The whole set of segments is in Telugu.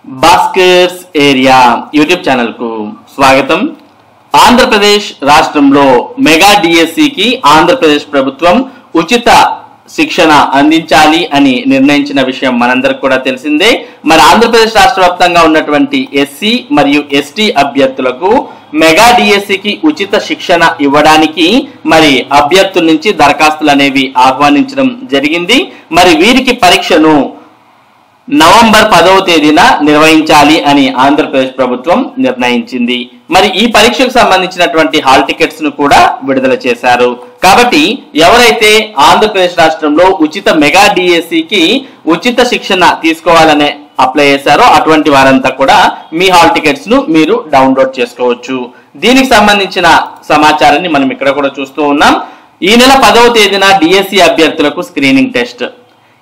భాస్కర్స్ ఏరియా యూట్యూబ్ ఛానల్ కు స్వాగతం. ఆంధ్రప్రదేశ్ రాష్ట్రంలో మెగా డిఎస్సికి ఆంధ్రప్రదేశ్ ప్రభుత్వం ఉచిత శిక్షణ అందించాలి అని నిర్ణయించిన విషయం మనందరికి కూడా తెలిసిందే. మరి ఆంధ్రప్రదేశ్ రాష్ట్ర వ్యాప్తంగా ఉన్నటువంటి ఎస్సీ మరియు ఎస్టీ అభ్యర్థులకు మెగా డిఎస్సికి ఉచిత శిక్షణ ఇవ్వడానికి మరి అభ్యర్థుల నుంచి దరఖాస్తులు అనేవి ఆహ్వానించడం జరిగింది. మరి వీరికి పరీక్షను నవంబర్ 10వ తేదీన నిర్వహించాలి అని ఆంధ్రప్రదేశ్ ప్రభుత్వం నిర్ణయించింది. మరి ఈ పరీక్షకు సంబంధించినటువంటి హాల్ టికెట్స్ ను కూడా విడుదల చేశారు. కాబట్టి ఎవరైతే ఆంధ్రప్రదేశ్ రాష్ట్రంలో ఉచిత మెగా డిఎస్సికి ఉచిత శిక్షణ తీసుకోవాలనే అప్లై చేశారో అటువంటి వారంతా కూడా మీ హాల్ టికెట్స్ ను మీరు డౌన్లోడ్ చేసుకోవచ్చు. దీనికి సంబంధించిన సమాచారాన్ని మనం ఇక్కడ కూడా చూస్తూ ఉన్నాం. ఈ నెల 10వ తేదీన డిఎస్సి అభ్యర్థులకు స్క్రీనింగ్ టెస్ట్.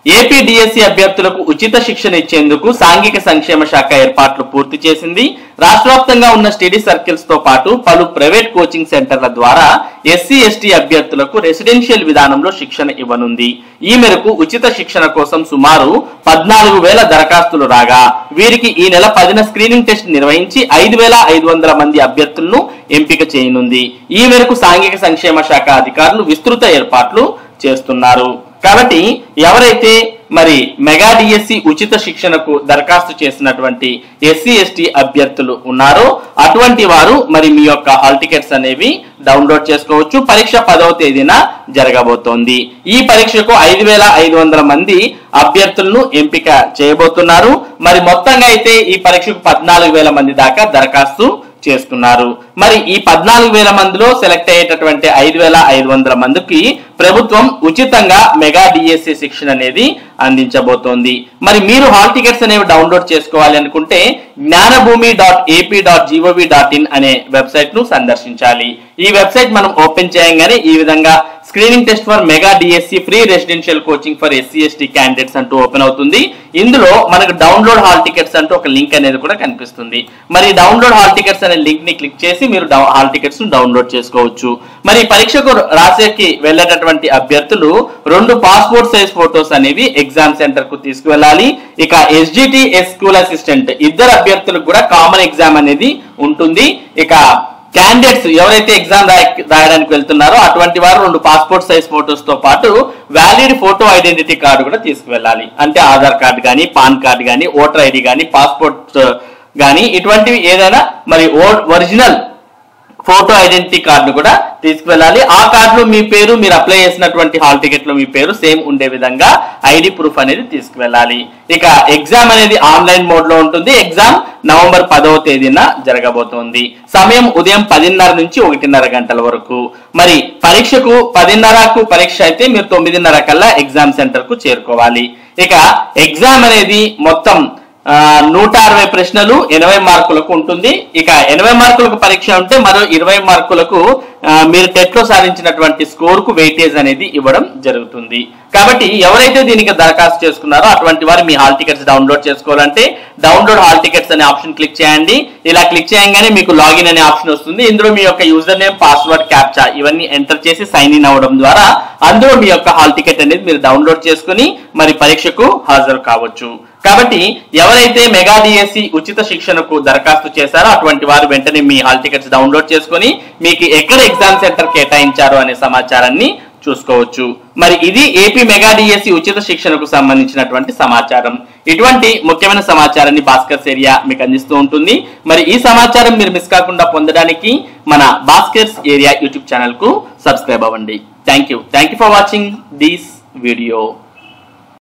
ఏపీ డిఎస్సి అభ్యర్థులకు ఉచిత శిక్షణ ఇచ్చేందుకు సాంఘిక సంక్షేమ శాఖ ఏర్పాట్లు పూర్తి చేసింది. రాష్ట్ర వ్యాప్తంగా ఉన్న స్టడీ సర్కిల్స్ తో పాటు పలు ప్రైవేట్ కోచింగ్ సెంటర్ల ద్వారా ఎస్సీ ఎస్టీ అభ్యర్థులకు రెసిడెన్షియల్ విధానంలో శిక్షణ ఇవ్వనుంది. ఈ మేరకు ఉచిత శిక్షణ కోసం సుమారు 14,000 దరఖాస్తులు రాగా వీరికి ఈ నెల 10న స్క్రీనింగ్ టెస్ట్ నిర్వహించి 5,500 మంది అభ్యర్థులను ఎంపిక చేయనుంది. ఈ మేరకు సాంఘిక సంక్షేమ శాఖ అధికారులు విస్తృత ఏర్పాట్లు చేస్తున్నారు. కాబట్టి ఎవరైతే మరి మెగా డిఎస్సి ఉచిత శిక్షణకు దరఖాస్తు చేసినటువంటి ఎస్సీ ఎస్టీ అభ్యర్థులు ఉన్నారో అటువంటి వారు మరి మీ యొక్క హాల్ టికెట్స్ అనేవి డౌన్లోడ్ చేసుకోవచ్చు. పరీక్ష 10వ తేదీన జరగబోతోంది. ఈ పరీక్షకు 5,500 మంది అభ్యర్థులను ఎంపిక చేయబోతున్నారు. మరి మొత్తంగా అయితే ఈ పరీక్షకు 14,000 మంది దాకా దరఖాస్తు చేస్తున్నారు. మరి ఈ 14,000 మందిలో సెలెక్ట్ అయ్యేటటువంటి 5,500 మందికి ప్రభుత్వం ఉచితంగా మెగా డిఎస్సి శిక్షణ అనేది అందించబోతోంది. మరి మీరు హాల్ టికెట్స్ అనేవి డౌన్లోడ్ చేసుకోవాలి అనుకుంటే జ్ఞానభూమి.ap.gov.in అనే వెబ్సైట్ ను సందర్శించాలి. ఈ వెబ్సైట్ మనం ఓపెన్ చేయగానే ఈ విధంగా screening test for mega DSC free residential coaching for SC ST candidates అంటూ ఓపెన్ అవుతుంది. ఇందులో మనకు డౌన్లోడ్ హాల్ టికెట్స్ అంటూ ఒక లింక్ అనేది కూడా కనిపిస్తుంది. మరి డౌన్లోడ్ హాల్ టికెట్స్ అనే లింక్ ని క్లిక్ చేసి మీరు హాల్ టికెట్స్ ను డౌన్లోడ్ చేసుకోవచ్చు. మరి పరీక్షకు రాసేకి వెళ్ళేటటువంటి అభ్యర్థులు 2 పాస్పోర్ట్ సైజ్ ఫోటోస్ అనేవి ఎగ్జామ్ సెంటర్ కు తీసుకువెళ్ళాలి. ఇక ఎస్జిటి స్కూల్ అసిస్టెంట్ ఇద్దరు అభ్యర్థులకు కూడా కామన్ ఎగ్జామ్ అనేది ఉంటుంది. ఇక క్యాండిడేట్స్ ఎవరైతే ఎగ్జామ్ రాయడానికి వెళ్తున్నారో అటువంటి వారు 2 పాస్పోర్ట్ సైజ్ ఫోటోస్ తో పాటు వ్యాలిడ్ ఫోటో ఐడెంటిటీ కార్డు కూడా తీసుకువెళ్ళాలి. అంటే ఆధార్ కార్డు కానీ, పాన్ కార్డు కానీ, ఓటర్ ఐడి కానీ, పాస్పోర్ట్ కానీ ఇటువంటివి ఏదైనా మరి ఒరిజినల్ ఫోటో ఐడెంటిటీ కార్డు కూడా తీసుకువెళ్ళాలి. ఆ కార్డులో మీ పేరు, మీరు అప్లై చేసినటువంటి హాల్ టికెట్ లో మీ పేరు సేమ్ ఉండే విధంగా ఐడి ప్రూఫ్ అనేది తీసుకువెళ్ళాలి. ఇక ఎగ్జామ్ అనేది ఆన్లైన్ మోడ్ లో ఉంటుంది. ఎగ్జామ్ నవంబర్ 10వ తేదీన జరగబోతోంది. సమయం ఉదయం 10:30 నుంచి 1:30 గంటల వరకు. మరి పరీక్షకు 10:30కు పరీక్ష అయితే మీరు 9:30 కల్లా ఎగ్జామ్ సెంటర్ కు చేరుకోవాలి. ఇక ఎగ్జామ్ అనేది మొత్తం 160 ప్రశ్నలు 80 మార్కులకు ఉంటుంది. ఇక 80 మార్కులకు పరీక్ష ఉంటే మరో 20 మార్కులకు మీరు టెట్ లో సాధించినటువంటి స్కోర్ కు వెయిటేజ్ అనేది ఇవ్వడం జరుగుతుంది. కాబట్టి ఎవరైతే దీనికి దరఖాస్తు చేసుకున్నారో అటువంటి వారు మీ హాల్ టికెట్స్ డౌన్లోడ్ చేసుకోవాలంటే డౌన్లోడ్ హాల్ టికెట్స్ అనే ఆప్షన్ క్లిక్ చేయండి. ఇలా క్లిక్ చేయగానే మీకు లాగిన్ అనే ఆప్షన్ వస్తుంది. ఇందులో మీ యొక్క యూజర్ నేమ్, పాస్వర్డ్, క్యాప్చా ఇవన్నీ ఎంటర్ చేసి సైన్ ఇన్ అవ్వడం ద్వారా అందులో మీ యొక్క హాల్ టికెట్ అనేది మీరు డౌన్లోడ్ చేసుకుని మరి పరీక్షకు హాజరు కావచ్చు. కాబట్టి ఎవరైతే మెగా డిఎస్సి ఉచిత శిక్షణకు దరఖాస్తు చేశారో అటువంటి వారు వెంటనే మీ హాల్ టికెట్స్ డౌన్లోడ్ చేసుకుని మీకు ఎక్కడ ఎగ్జామ్ సెంటర్ కేటాయించారో అనే సమాచారాన్ని చూసుకోవచ్చు. మరి ఇది ఏపీ మెగా డిఎస్సి ఉచిత శిక్షణకు సంబంధించినటువంటి సమాచారం. ఇటువంటి ముఖ్యమైన సమాచారాన్ని భాస్కర్స్ ఏరియా మీకు అందిస్తూ ఉంటుంది. మరి ఈ సమాచారం మీరు మిస్ కాకుండా పొందడానికి మన భాస్కర్స్ ఏరియా యూట్యూబ్ ఛానల్ కు సబ్స్క్రైబ్ అవ్వండి. Thank you for watching this video.